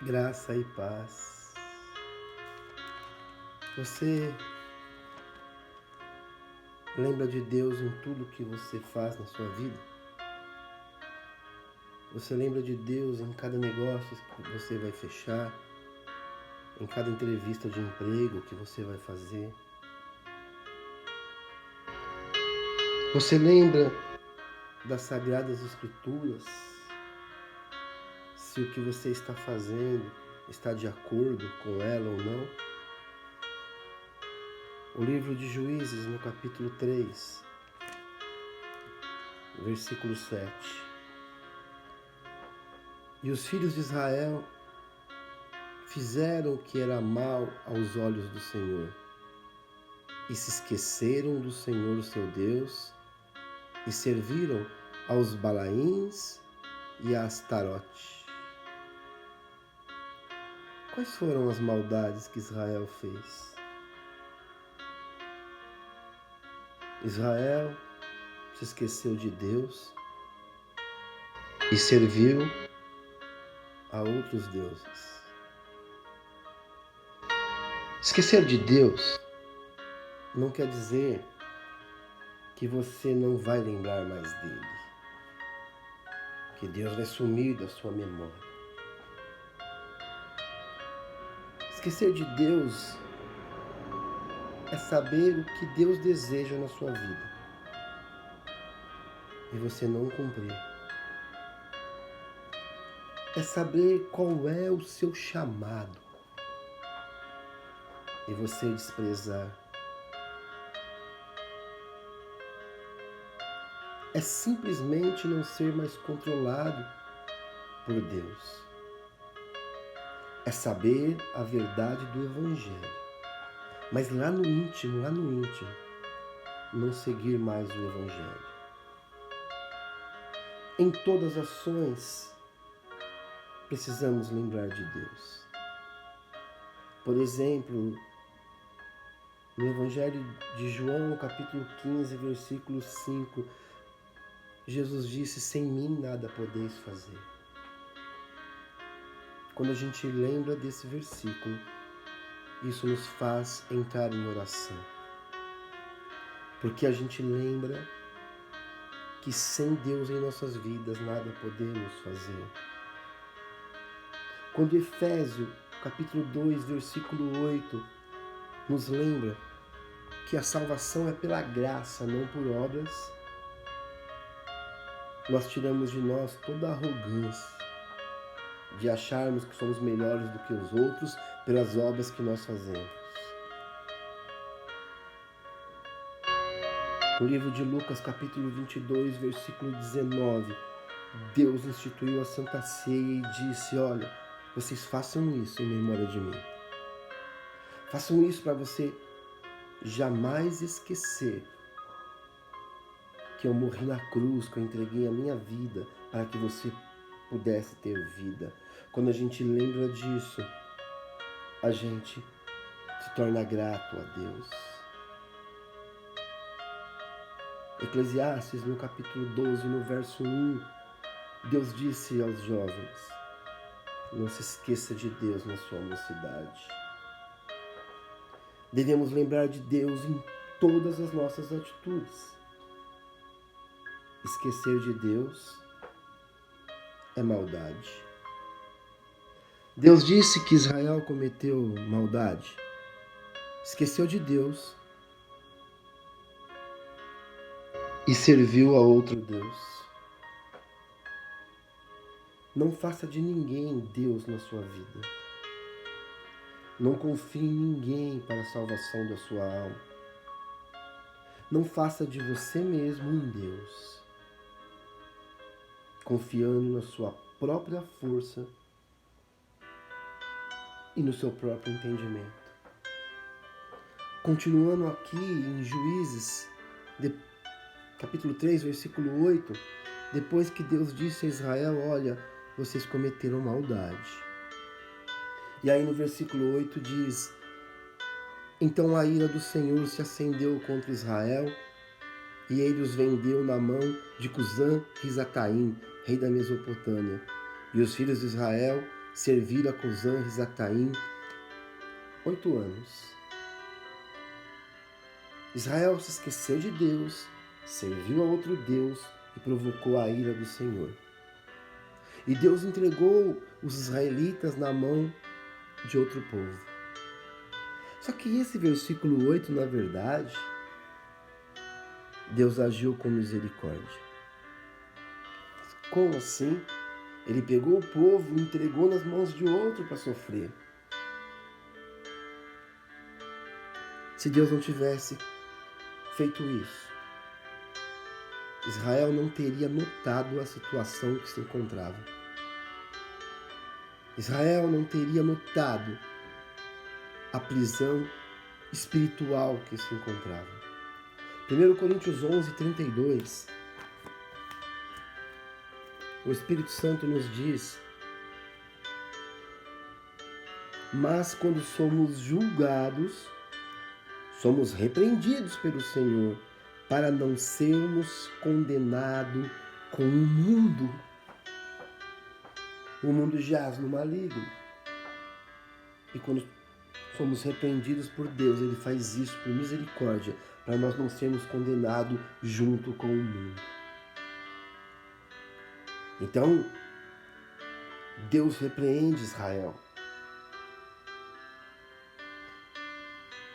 Graça e paz. Você lembra de Deus em tudo que você faz na sua vida? Você lembra de Deus em cada negócio que você vai fechar, em cada entrevista de emprego que você vai fazer? Você lembra das Sagradas Escrituras? Se o que você está fazendo está de acordo com ela ou não? O livro de Juízes, no capítulo 3, versículo 7. E os filhos de Israel fizeram o que era mal aos olhos do Senhor, e se esqueceram do Senhor, seu Deus, e serviram aos Balaíns e a Astarote. Quais foram as maldades que Israel fez? Israel se esqueceu de Deus e serviu a outros deuses. Esquecer de Deus não quer dizer que você não vai lembrar mais dele, que Deus vai sumir da sua memória. Esquecer de Deus é saber o que Deus deseja na sua vida e você não cumprir. É saber qual é o seu chamado e você desprezar. É simplesmente não ser mais controlado por Deus. É saber a verdade do Evangelho, mas lá no íntimo, não seguir mais o Evangelho. Em todas as ações, precisamos lembrar de Deus. Por exemplo, no Evangelho de João, capítulo 15, versículo 5, Jesus disse: sem mim nada podeis fazer. Quando a gente lembra desse versículo, isso nos faz entrar em oração. Porque a gente lembra que sem Deus em nossas vidas nada podemos fazer. Quando Efésios, capítulo 2, versículo 8, nos lembra que a salvação é pela graça, não por obras, nós tiramos de nós toda a arrogância de acharmos que somos melhores do que os outros pelas obras que nós fazemos. No livro de Lucas, capítulo 22, versículo 19, Deus instituiu a Santa Ceia e disse: olha, vocês façam isso em memória de mim. Façam isso para você jamais esquecer que eu morri na cruz, que eu entreguei a minha vida para que você pudesse ter vida. Quando a gente lembra disso, a gente se torna grato a Deus. Eclesiastes, no capítulo 12, no verso 1, Deus disse aos jovens: não se esqueça de Deus na sua mocidade. Devemos lembrar de Deus em todas as nossas atitudes. Esquecer de Deus é maldade. Deus disse que Israel cometeu maldade. Esqueceu de Deus e serviu a outro Deus. Não faça de ninguém Deus na sua vida. Não confie em ninguém para a salvação da sua alma. Não faça de você mesmo um Deus, confiando na sua própria força e no seu próprio entendimento. Continuando aqui em Juízes, capítulo 3, versículo 8, depois que Deus disse a Israel: olha, vocês cometeram maldade. E aí no versículo 8 diz: então a ira do Senhor se acendeu contra Israel, e ele os vendeu na mão de Cusã-Risataim, rei da Mesopotâmia. E os filhos de Israel serviram a Cusã Risataim 8 anos. Israel se esqueceu de Deus, serviu a outro Deus e provocou a ira do Senhor. E Deus entregou os israelitas na mão de outro povo. Só que esse versículo 8, na verdade, Deus agiu com misericórdia. Como assim? Ele pegou o povo e entregou nas mãos de outro para sofrer. Se Deus não tivesse feito isso, Israel não teria notado a situação que se encontrava. Israel não teria notado a prisão espiritual que se encontrava. 1 Coríntios 11, 32, o Espírito Santo nos diz: mas quando somos julgados, somos repreendidos pelo Senhor, para não sermos condenados com o mundo. O mundo jaz no maligno. E quando somos repreendidos por Deus, Ele faz isso por misericórdia, para nós não sermos condenados junto com o mundo. Então, Deus repreende Israel.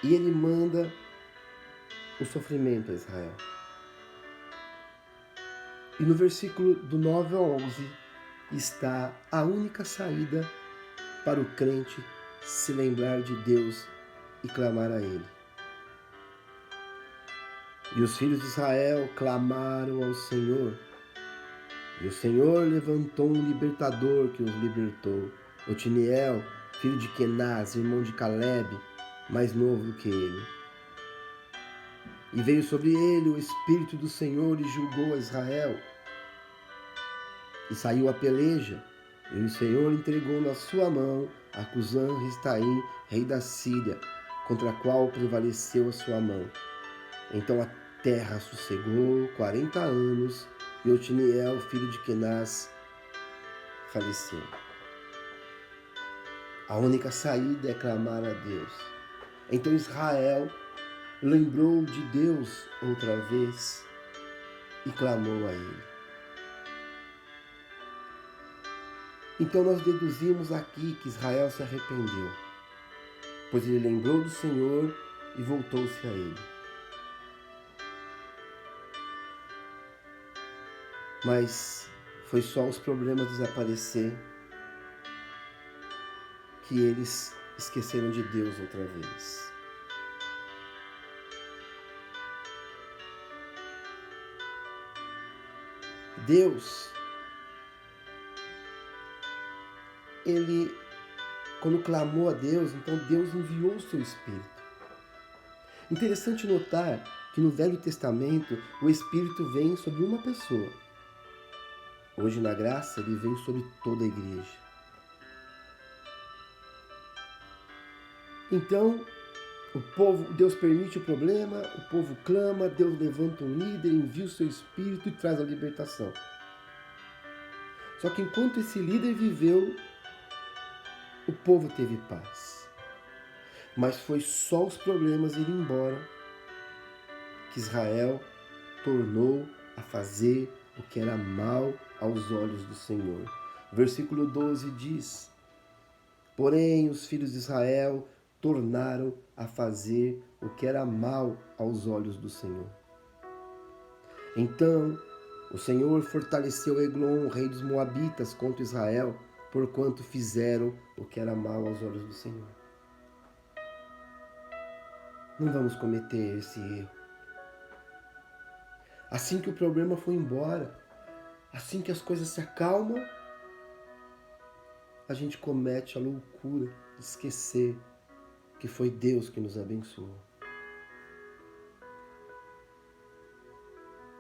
E Ele manda o sofrimento a Israel. E no versículo do 9 ao 11 está a única saída para o crente se lembrar de Deus e clamar a Ele. E os filhos de Israel clamaram ao Senhor. E o Senhor levantou um libertador que os libertou, Otiniel, filho de Kenaz, irmão de Caleb, mais novo do que ele. E veio sobre ele o Espírito do Senhor e julgou a Israel. E saiu a peleja, e o Senhor entregou na sua mão a Cusã Risataim, rei da Síria, contra a qual prevaleceu a sua mão. Então a terra sossegou 40 anos, e Otiniel, filho de Kenaz, faleceu. A única saída é clamar a Deus. Então Israel lembrou de Deus outra vez e clamou a Ele. Então nós deduzimos aqui que Israel se arrependeu, pois ele lembrou do Senhor e voltou-se a Ele. Mas foi só os problemas desaparecer que eles esqueceram de Deus outra vez. Deus, Ele, quando clamou a Deus, então Deus enviou o seu Espírito. Interessante notar que no Velho Testamento o Espírito vem sobre uma pessoa. Hoje na graça ele vem sobre toda a igreja. Então, Deus permite o problema, o povo clama, Deus levanta um líder, envia o seu Espírito e traz a libertação. Só que enquanto esse líder viveu, o povo teve paz. Mas foi só os problemas irem embora que Israel tornou a fazer o que era mal aos olhos do Senhor. Versículo 12 diz: porém os filhos de Israel tornaram a fazer o que era mal aos olhos do Senhor. Então o Senhor fortaleceu Eglon, rei dos Moabitas, contra Israel, porquanto fizeram o que era mal aos olhos do Senhor. Não vamos cometer esse erro. Assim que o problema foi embora, assim que as coisas se acalmam, a gente comete a loucura de esquecer que foi Deus que nos abençoou.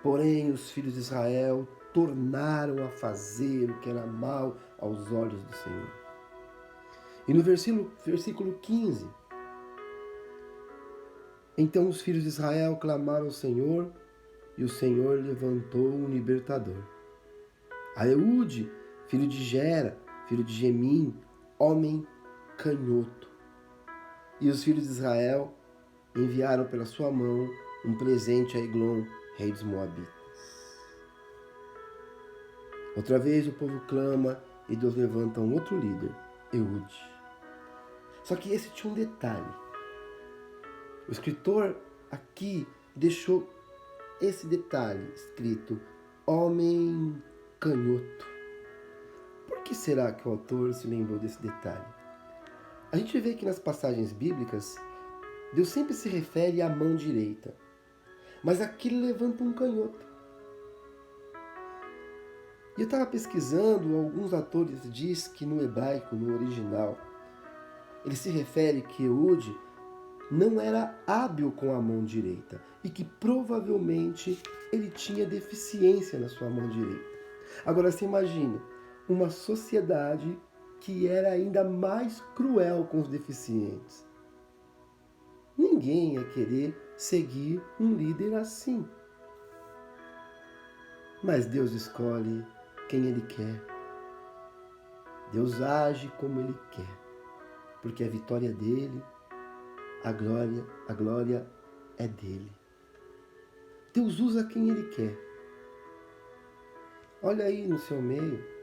Porém, os filhos de Israel tornaram a fazer o que era mal aos olhos do Senhor. E no versículo 15, então os filhos de Israel clamaram ao Senhor, e o Senhor levantou um libertador. A Eude, filho de Gera, filho de Gemim, homem canhoto. E os filhos de Israel enviaram pela sua mão um presente a Eglon, rei dos Moabitas. Outra vez o povo clama e Deus levanta um outro líder, Eude. Só que esse tinha um detalhe. O escritor aqui deixou esse detalhe escrito, homem canhoto. Por que será que o autor se lembrou desse detalhe? A gente vê que nas passagens bíblicas, Deus sempre se refere à mão direita. Mas aqui ele levanta um canhoto. E eu estava pesquisando, alguns autores dizem que no hebraico, no original, ele se refere que Eude não era hábil com a mão direita e que provavelmente ele tinha deficiência na sua mão direita. Agora você imagina, uma sociedade que era ainda mais cruel com os deficientes. Ninguém ia querer seguir um líder assim. Mas Deus escolhe quem Ele quer. Deus age como Ele quer. Porque a vitória é dele, a glória é dele. Deus usa quem Ele quer. Olha aí no seu meio.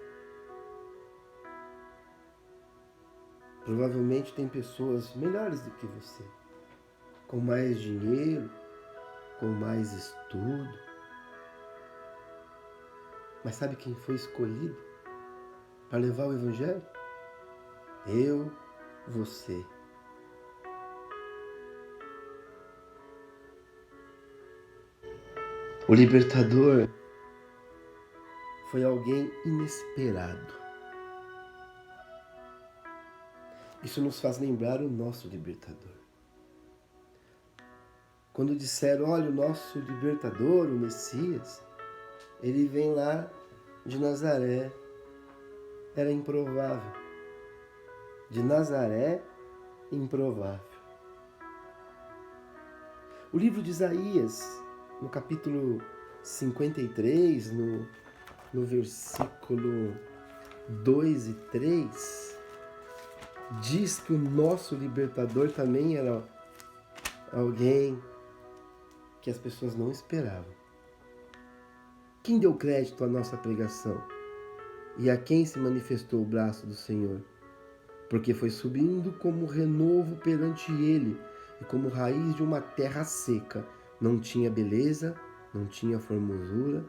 Provavelmente tem pessoas melhores do que você. Com mais dinheiro, com mais estudo. Mas sabe quem foi escolhido para levar o Evangelho? Eu, você. O libertador foi alguém inesperado. Isso nos faz lembrar o nosso libertador. Quando disseram, olha, o nosso libertador, o Messias, ele vem lá de Nazaré. Era improvável. De Nazaré, improvável. O livro de Isaías, no capítulo 53, no versículo 2 e 3, diz que o nosso libertador também era alguém que as pessoas não esperavam. Quem deu crédito à nossa pregação? E a quem se manifestou o braço do Senhor? Porque foi subindo como renovo perante ele, e como raiz de uma terra seca. Não tinha beleza, não tinha formosura,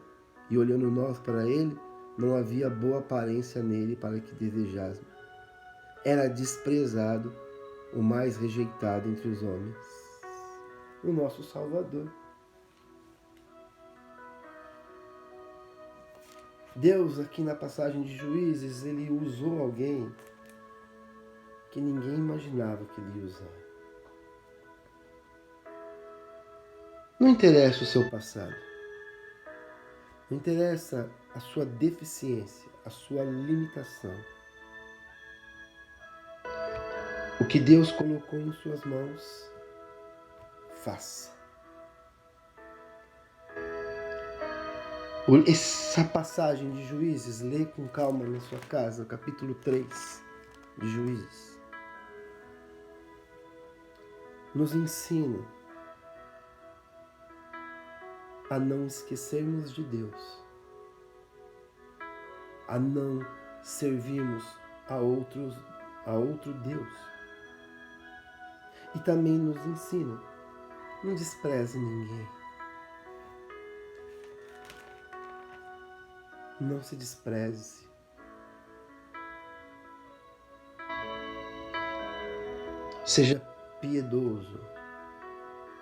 e olhando nós para ele, não havia boa aparência nele para que desejássemos. Era desprezado, o mais rejeitado entre os homens. O nosso Salvador. Deus, aqui na passagem de Juízes, ele usou alguém que ninguém imaginava que ele ia usar. Não interessa o seu passado. Não interessa a sua deficiência, a sua limitação. O que Deus colocou em suas mãos, faça. Essa passagem de Juízes, lê com calma na sua casa, capítulo 3 de Juízes. Nos ensina a não esquecermos de Deus, a não servirmos a outro Deus. E também nos ensina, não despreze ninguém. Não se despreze. Seja piedoso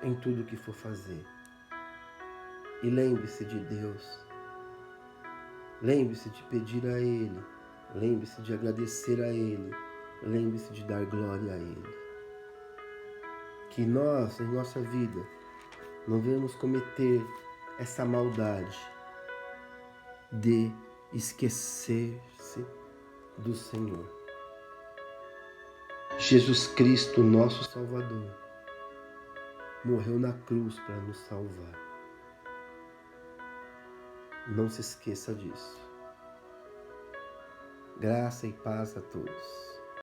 em tudo que for fazer. E lembre-se de Deus. Lembre-se de pedir a Ele. Lembre-se de agradecer a Ele. Lembre-se de dar glória a Ele. Que nós, em nossa vida, não venhamos cometer essa maldade de esquecer-se do Senhor. Jesus Cristo, nosso Salvador, morreu na cruz para nos salvar. Não se esqueça disso. Graça e paz a todos.